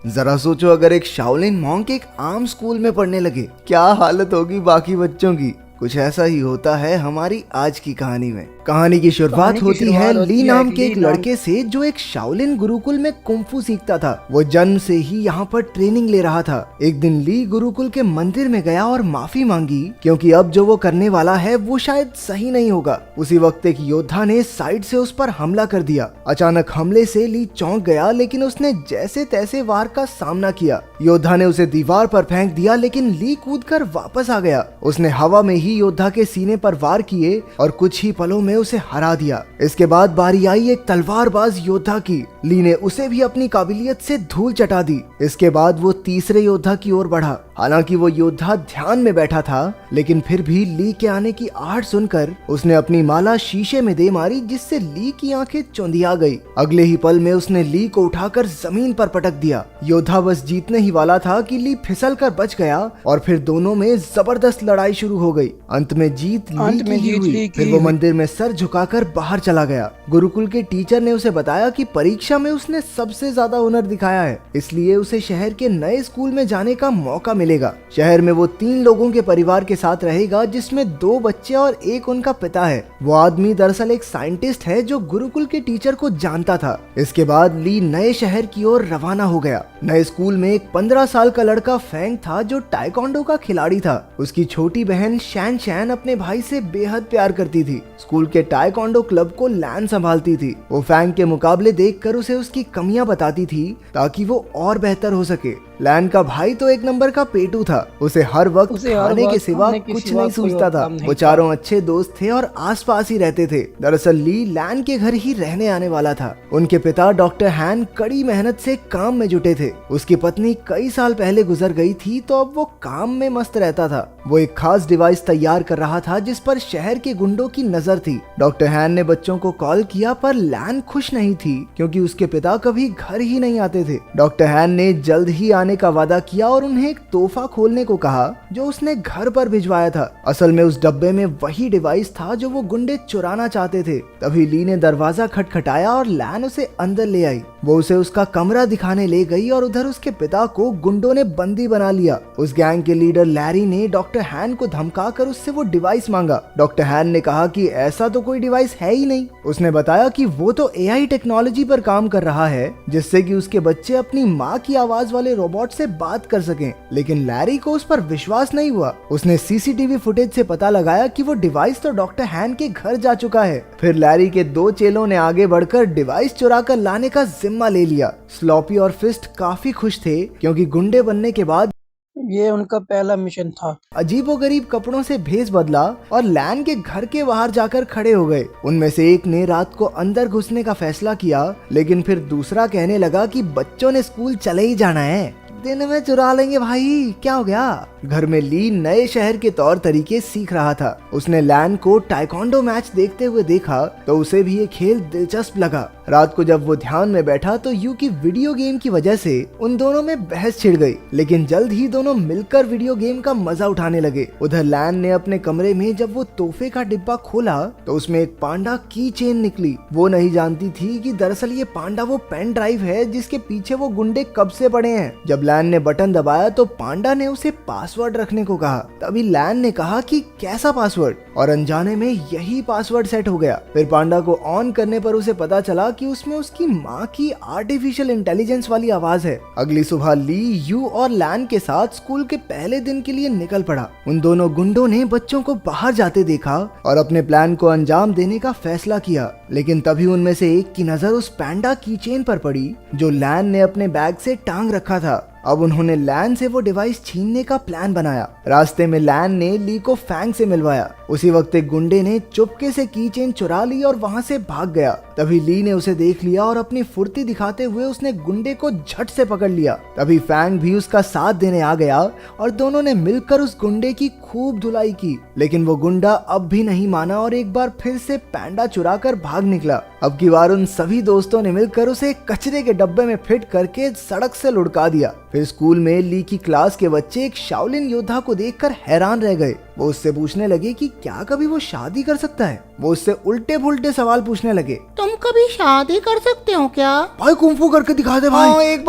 जरा सोचो अगर एक शाओलिन मॉन्क एक आम स्कूल में पढ़ने लगे, क्या हालत होगी बाकी बच्चों की। कुछ ऐसा ही होता है हमारी आज की कहानी में। कहानी की शुरुआत होती है ली नाम के एक लड़के से जो एक शाओलिन गुरुकुल में कुंफू सीखता था। वो जन्म से ही यहाँ पर ट्रेनिंग ले रहा था। एक दिन ली गुरुकुल के मंदिर में गया और माफी मांगी क्योंकि अब जो वो करने वाला है वो शायद सही नहीं होगा। उसी वक्त एक योद्धा ने साइड से उस पर हमला कर दिया। अचानक हमले से ली चौंक गया, लेकिन उसने जैसे तैसे वार का सामना किया। योद्धा ने उसे दीवार पर फेंक दिया, लेकिन ली कूदकर वापस आ गया। उसने हवा में ही योद्धा के सीने पर वार किए और कुछ ही पलों में उसे हरा दिया। इसके बाद बारी आई एक तलवारबाज योद्धा की। ली ने उसे भी अपनी काबिलियत से धूल चटा दी। इसके बाद वो तीसरे योद्धा की ओर बढ़ा। हालांकि वो योद्धा ध्यान में बैठा था, लेकिन फिर भी ली के आने की आहट सुनकर उसने अपनी माला शीशे में दे मारी, जिससे ली की आंखें चौंधिया गई। अगले ही पल में उसने ली को उठाकर जमीन पर पटक दिया। योद्धा बस जीतने ही वाला था कि ली फिसल कर बच गया और फिर दोनों में जबरदस्त लड़ाई शुरू हो गई। अंत में जीत ली की हुई। फिर वो मंदिर में सर झुकाकर बाहर चला गया। गुरुकुल के टीचर ने उसे बताया कि परीक्षा में उसने सबसे ज्यादा हुनर दिखाया है, इसलिए उसे शहर के नए स्कूल में जाने का मौका मिलेगा। शहर में वो 3 लोगों के परिवार के साथ रहेगा, जिसमें 2 बच्चे और एक उनका पिता है। वो आदमी दरअसल एक साइंटिस्ट है जो गुरुकुल के टीचर को जानता था। इसके बाद ली नए शहर की ओर रवाना हो गया। नए स्कूल में एक 15 साल का लड़का फैंग था जो टाइकोंडो का खिलाड़ी था। उसकी छोटी बहन शैन शैन अपने भाई से बेहद प्यार करती थी। स्कूल के टाइकोंडो क्लब को लैन संभालती थी। वो फैंग के मुकाबले देखकर उसे उसकी कमियां बताती थी ताकि वो और बेहतर हो सके। लैन का भाई तो एक नंबर का पेटू था। उसे हर वक्त खाने के सिवा कुछ नहीं सूझता था। वो चारों अच्छे दोस्त थे और आसपास ही रहते थे। दरअसल ली लैन के घर ही रहने आने वाला था। उनके पिता डॉक्टर हैन कड़ी मेहनत से काम में जुटे थे। उसकी पत्नी कई साल पहले गुजर गई थी, तो अब वो काम में मस्त रहता था। वो एक खास डिवाइस तैयार कर रहा था जिस पर शहर के गुंडों की नजर थी। डॉक्टर हैन ने बच्चों को कॉल किया, पर लैन खुश नहीं थी क्योंकि उसके पिता कभी घर ही नहीं आते थे। डॉक्टर हैन ने जल्द ही आने का वादा किया और उन्हें एक तोहफा खोलने को कहा जो उसने घर पर भिजवाया था। असल में उस डब्बे में वही डिवाइस था जो वो गुंडे चुराना चाहते थे। तभी ली ने दरवाजा खटखटाया और लैन उसे अंदर ले आई। वो उसे उसका कमरा दिखाने ले गई और उधर उसके पिता को गुंडों ने बंदी बना लिया। उस गैंग के लीडर लैरी ने डॉक्टर हैन को धमकाकर उससे वो डिवाइस मांगा। डॉक्टर हैन ने कहा कि ऐसा तो कोई डिवाइस है ही नहीं। उसने बताया कि वो तो एआई टेक्नोलॉजी पर काम कर रहा है, जिससे कि उसके बच्चे अपनी माँ की आवाज वाले रोबोट से बात कर सकें। लेकिन लैरी को उस पर विश्वास नहीं हुआ। उसने सीसीटीवी फुटेज से पता लगाया कि वो डिवाइस तो डॉक्टर हैन के घर जा चुका है। फिर लैरी के 2 चेलों ने आगे बढ़कर डिवाइस चुरा कर लाने का जिम्मा ले लिया। स्लॉपी और फिस्ट काफी खुश थे क्योंकि गुंडे बनने के बाद ये उनका पहला मिशन था। अजीबोगरीब कपड़ों से भेस बदला और लैन के घर के बाहर जाकर खड़े हो गए। उनमें से एक ने रात को अंदर घुसने का फैसला किया, लेकिन फिर दूसरा कहने लगा कि बच्चों ने स्कूल चले ही जाना है, दिन में चुरा लेंगे भाई, क्या हो गया। घर में ली नए शहर के तौर तरीके सीख रहा था। उसने लैन को टाइकोंडो मैच देखते हुए देखा तो उसे भी ये खेल दिलचस्प लगा। रात को जब वो ध्यान में बैठा तो यू की वीडियो गेम की वजह से उन दोनों में बहस छिड़ गई, लेकिन जल्द ही दोनों मिलकर वीडियो गेम का मजा उठाने लगे। उधर लैन ने अपने कमरे में जब वो तोहफे का डिब्बा खोला तो उसमें एक पांडा की चेन निकली। वो नहीं जानती थी कि दरअसल ये पांडा वो पेन ड्राइव है जिसके पीछे वो गुंडे कब से पड़े हैं। जब लैन ने बटन दबाया तो पांडा ने उसे पासवर्ड रखने को कहा। तभी लैन ने कहा कि कैसा पासवर्ड, और अनजाने में यही पासवर्ड सेट हो गया। फिर पांडा को ऑन करने पर उसे पता चला कि उसमें उसकी माँ की आर्टिफिशियल इंटेलिजेंस वाली आवाज है। अगली सुबह ली यू और लैन के साथ स्कूल के पहले दिन के लिए निकल पड़ा। उन दोनों गुंडों ने बच्चों को बाहर जाते देखा और अपने प्लान को अंजाम देने का फैसला किया, लेकिन तभी उनमें से एक की नजर उस पैंडा की चेन पर पड़ी जो लैन ने अपने बैग से टांग रखा था। अब उन्होंने लैन से वो डिवाइस छीनने का प्लान बनाया। रास्ते में लैन ने ली को फैंग से मिलवाया। उसी वक्त एक गुंडे ने चुपके से की चेन चुरा ली और वहां से भाग गया। तभी ली ने उसे देख लिया और अपनी फुर्ती दिखाते हुए उसने गुंडे को झट से पकड़ लिया। तभी फैंग भी उसका साथ देने आ गया और दोनों ने मिलकर उस गुंडे की खूब धुलाई की, लेकिन वो गुंडा अब भी नहीं माना और एक बार फिर से पैंडा चुरा कर भाग निकला। अब की बार उन सभी दोस्तों ने मिलकर उसे कचरे के डब्बे में फिट करके सड़क से लुढ़का दिया। फिर स्कूल में ली की क्लास के बच्चे एक शाओलिन योद्धा को देखकर हैरान रह गए। वो उससे पूछने लगे कि क्या कभी वो शादी कर सकता है। वो उससे उल्टे पुल्टे सवाल पूछने लगे। तुम कभी शादी कर सकते हो क्या? भाई कुंफू करके दिखा दे भाई। एक